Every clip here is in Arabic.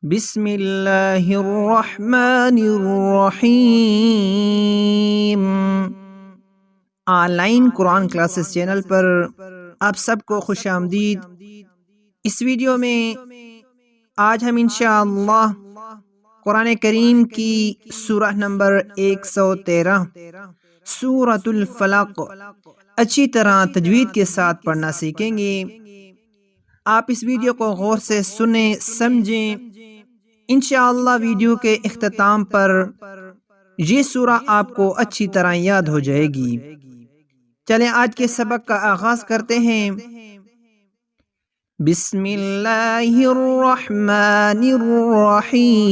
بسم الله الرحمن الرحیم۔ آن لائن قرآن کلاسز چینل پر آپ سب کو خوش آمدید۔ اس ویڈیو میں آج ہم انشاءاللہ قرآن کریم کی سورہ نمبر 113 سورۃ الفلق اچھی طرح تجوید کے ساتھ پڑھنا سیکھیں گے۔ آپ اس ویڈیو کو غور سے سنیں سمجھیں، انشاءاللہ ویڈیو کے اختتام پر یہ سورہ آپ کو اچھی طرح یاد ہو جائے گی۔ چلیں آج کے سبق کا آغاز کرتے ہیں۔ بسم اللہ الرحمن الرحیم۔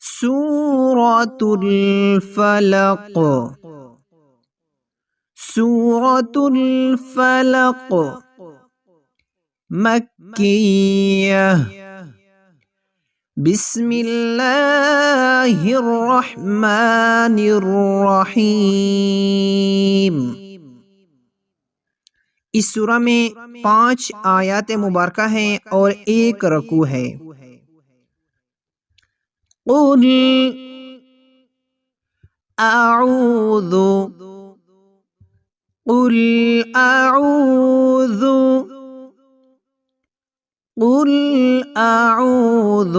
سورۃ الفلق، سورۃ الفلق مکیہ۔ بسم اللہ الرحمن الرحیم۔ اس سورہ میں 5 آیات مبارکہ ہیں اور 1 رکوع ہے۔ قل اعوذ، قل اعوذ، قل اعوذ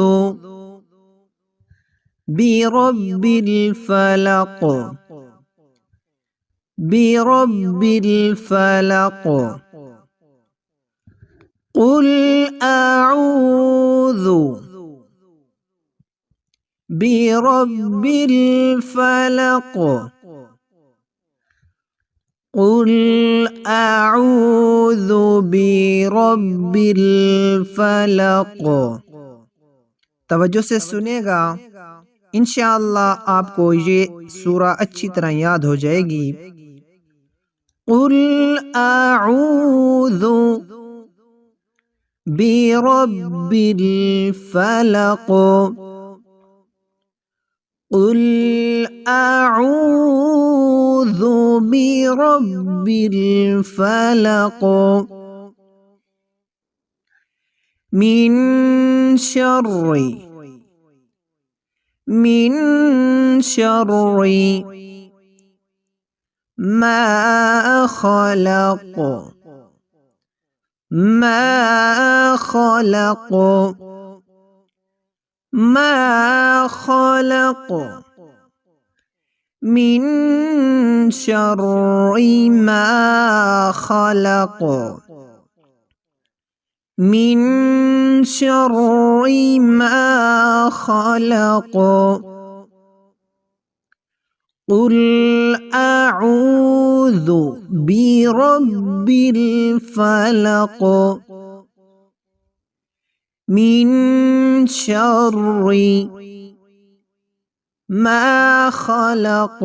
برب الفلق، برب الفلق، قل اعوذ برب الفلق، قل اعوذ برب الفلق۔ توجہ سے سنے گا، انشاءاللہ آپ کو یہ سورہ اچھی طرح یاد ہو جائے گی۔ قل اعوذ برب الفلق، قل اعوذ برب الفلق من شر ما خلق، ما خلق، ما خلق، من شر ما خلق، من شر ما خلق، قل اعوذ برب الفلق من شر ما خلق،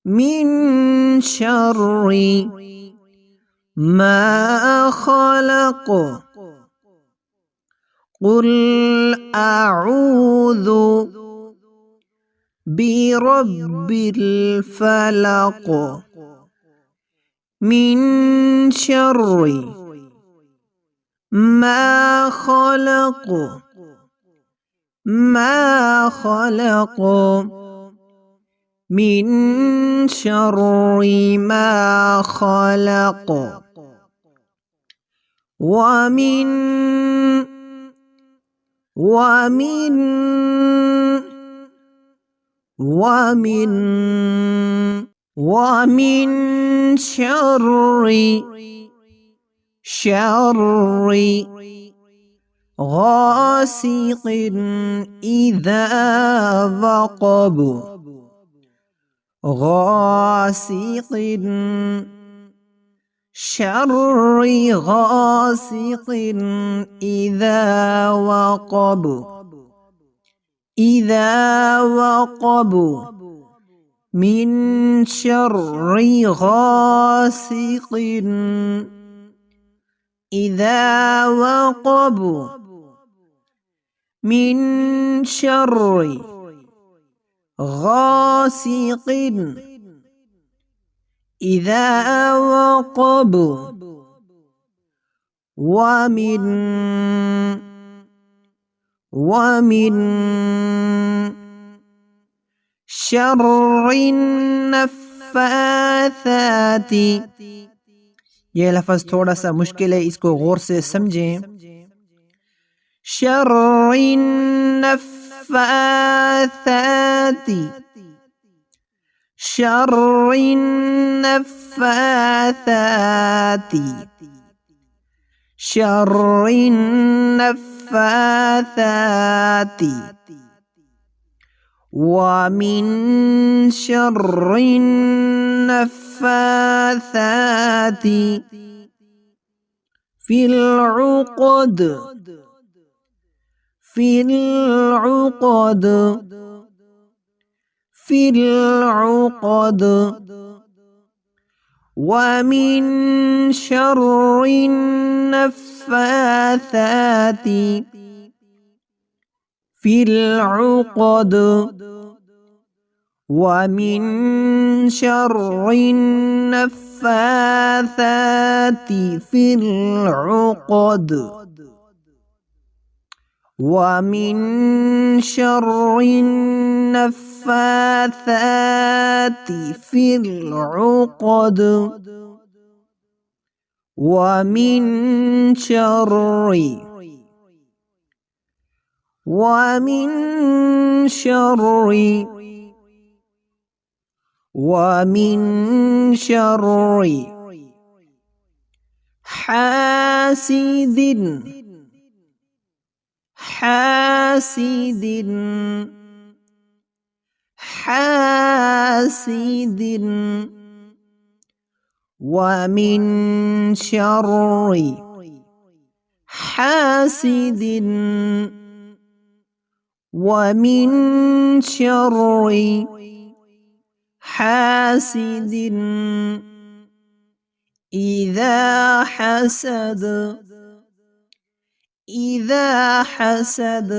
من شر ما خلق، قل اعوذ برب الفلق من شر ما خلق، ما خلق، من شر ما خلق، ومن شر غاسق إذا وقب، غاسق، شر غاسق إذا وقب، إذا وقب، من شر غاسق إذا وقب، من شر غاسق إذا وقب، ومن شر النفاثات. یہ لفظ تھوڑا سا مشکل ہے، اس کو غور سے سمجھیں. شر النفاثات، شر النفاثات، شر النفاثات. ومن شر النفاثات في العقد، في العقد، في العقد. ومن شر النفاثات في العقد. ومن شر النفاثات في العقد. ومن شر النفاثات في العقد. ومن شر حاسد، حاسد، حاسد. ومن شر حاسد. ومن شر حاسد إذا حسد، إذا حسد.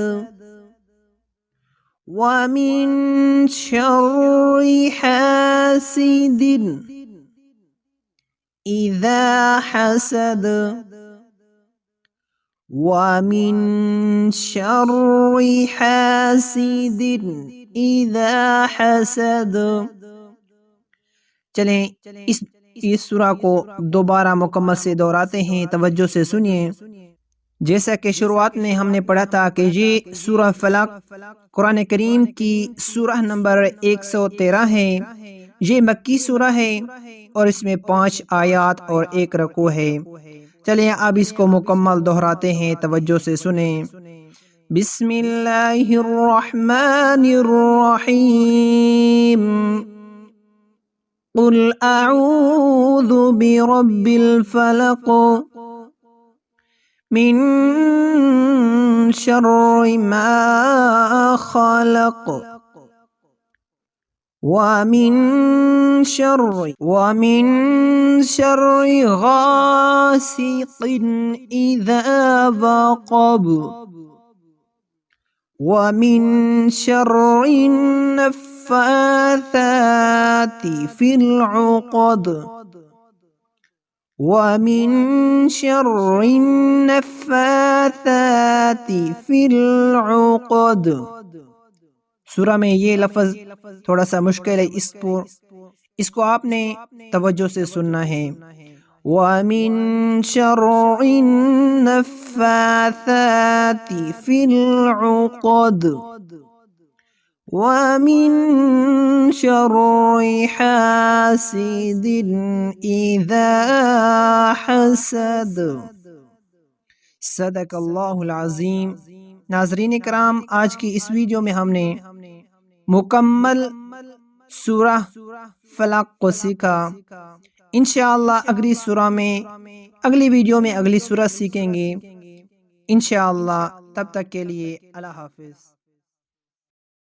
ومن شر حاسد إذا حسد. ومن شر حاسد إذا حسد. چلیں اس سورہ کو دوبارہ مکمل سے دہراتے ہیں، توجہ سے سنیے. جیسا کہ شروعات میں ہم نے پڑھا تھا کہ یہ سورہ فلق قرآن کریم کی سورہ نمبر 113 ہے. یہ مکی سورہ ہے اور اس میں 5 آیات اور 1 رکوع ہے. چلیں اب اس کو مکمل دہراتے ہیں، توجہ سے سنیں. بسم اللہ الرحمن الرحیم. قل اعوذ برب الفلق من شر ما خلق. ومن شر غاسق إذا وقب. ومن شر النفاثات في العقد. ومن شر النفاثات في العقد. سورہ میں یہ لفظ تھوڑا سا مشکل ہے، اس کو آپ نے توجہ سے سننا ہے. وَمِن شَرِّ النَّفَّاثَاتِ فِي الْعُقَدِ. وَمِن شَرِّ حَاسِدٍ إِذَا حَسَدَ. صدق اللہ العظیم. ناظرین کرام، آج کی اس ویڈیو میں ہم نے مکمل سورہ فلق کو سیکھا. انشاءاللہ اگلی ویڈیو میں اگلی سورہ سیکھیں گے انشاءاللہ. تب تک کے لیے اللہ حافظ.